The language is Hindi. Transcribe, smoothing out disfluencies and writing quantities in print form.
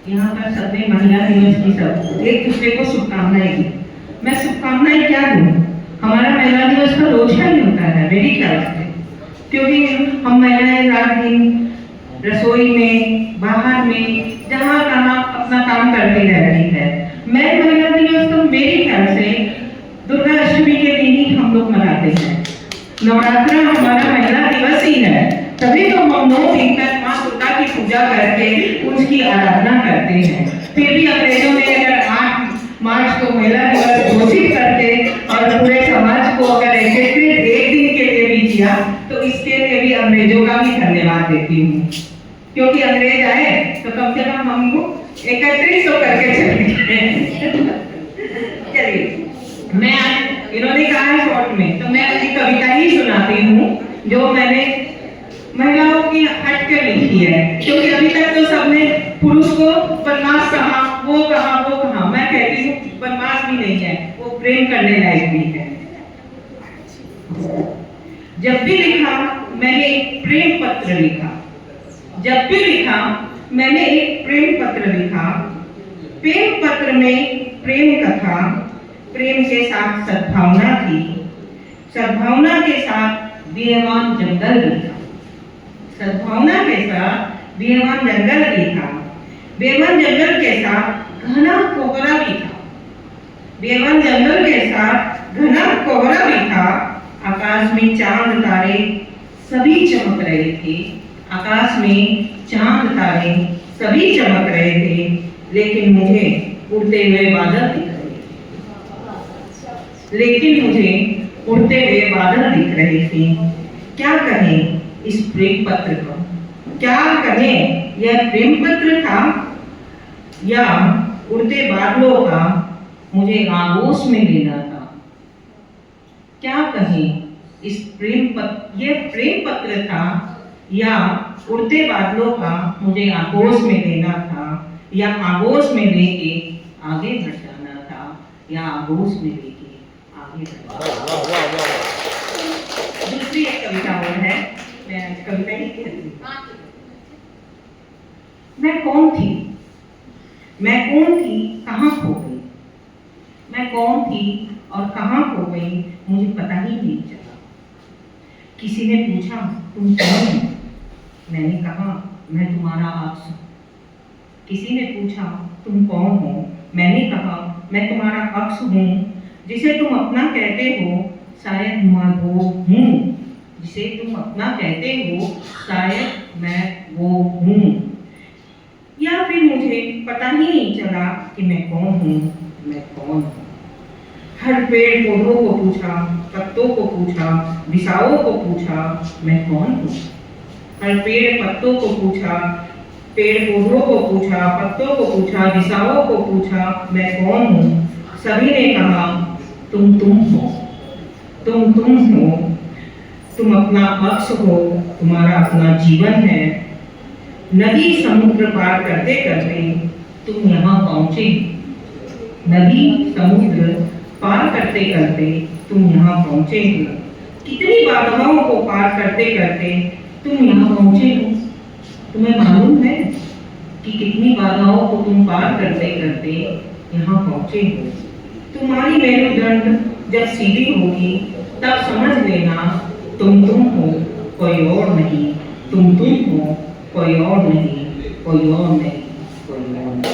यहाँ पर सबने महिला दिवस की सब एक दूसरे को शुभकामनाएं दी। मैं शुभकामनाएं क्या दूँ? हमारा महिला दिवस तो रोज का ही होता है मेरे ख्याल से, क्योंकि हम महिलाएं रात दिन रसोई में, बाहर में, जहाँ तहाँ अपना काम करती रहती है। मैं महिला दिवस तो मेरे ख्याल से दुर्गा अष्टमी के दिन ही हम लोग मनाते हैं। नवरात्रा हमारा महिला दिवस ही है, तभी तो हम 9 दिन तक माँ दुर्गा की पूजा करके उसकी आराधना करते हैं। फिर भी अंग्रेजों ने अगर 8 मार्च को महिला दिवस घोषित करते और पूरे समाज को अगर एकत्रित एक दिन के लिए भी किया, तो इसके लिए भी अंग्रेजों का भी धन्यवाद देती हूँ, क्योंकि अंग्रेज आए तो कम से कम हमको एकत्रित तो करके चले। चलिए, मैं आज इन्होंने कहा है शॉर्ट में, तो मैं अपनी कविता ही सुनाती हूँ जो मैंने महिलाओं की हट कर लिखी है, क्योंकि अभी तक तो सबने पुरुष को बनवास कहा, वो कहा, वो कहा। मैं कहती हूँ बनवास भी नहीं है, वो प्रेम करने लायक भी है। जब भी लिखा मैंने एक प्रेम पत्र लिखा, जब भी लिखा मैंने एक प्रेम पत्र लिखा। प्रेम पत्र में प्रेम कथा, प्रेम के साथ सद्भावना थी, सद्भावना के साथ बेईमान जंगल भी था, सद्भावना के साथ बेईमान जंगल भी था, बेईमान जंगल के साथ घना कोहरा भी था, बेईमान जंगल के साथ घना कोहरा भी था। आकाश में चांद तारे सभी चमक रहे थे, आकाश में चांद तारे सभी चमक रहे थे, लेकिन मुझे उड़ते हुए बादल दिख रहे थे, लेकिन मुझे उड़ते हुए बादल दिख रहे थे। क्या कहें इस प्रेम पत्र को, क्या कहें यह प्रेम पत्र था या उड़ते बादलों का मुझे आगोश में लेना था। क्या कहें इस प्रेम पत्र, यह प्रेम पत्र था या उड़ते बादलों का मुझे आगोश में लेना था, या आगोश में लेके आगे बढ़ जाना था, या आगोश में लेके आगे बढ़ जाना था। दूसरी एक कविता और है, मैं कविता ही कहती हूँ। मैं कौन थी, मैं कौन थी, कहाँ खो गई, मैं कौन थी और कहाँ खो गई, मुझे पता ही नहीं चला। किसी ने पूछा तुम कौन हो, मैंने कहा मैं तुम्हारा अक्स हूँ। किसी ने पूछा तुम कौन हो, मैंने कहा मैं तुम्हारा अक्स हूँ। जिसे तुम अपना कहते हो शायद मैं वो हूँ, जिसे तुम अपना कहते हो शायद मैं वो हूँ। या फिर मुझे पता ही नहीं चला कि मैं कौन हूँ, मैं कौन हूँ। हर पेड़ पौधों को पूछा, पत्तों को पूछा, दिशाओं को पूछा, मैं कौन हूँ। हर पेड़ पत्तों को पूछा, पेड़ पौधों को पूछा, पत्तों को पूछा, दिशाओं को पूछा, मैं कौन हूँ। सभी ने कहा तुम हो, तुम हो, तुम अपना अक्स हो, तुम्हारा अपना जीवन है। नदी समुद्र पार करते करते तुम यहाँ पहुँचे, नदी समुद्र पार करते करते तुम यहाँ पहुँचे हो। कितनी बाधाओं को पार करते करते तुम यहाँ पहुँचे हो। तुम्हें मालूम है कि कितनी बाधाओं को तुम पार करते करते यहाँ पहुँचे हो। तुम्हारी मेरुदंड जब सीधी होगी तब समझ लेना तुम हो, कोई और नहीं। तुम हो, कोई और नहीं, कोई और नहीं, कोई और नहीं।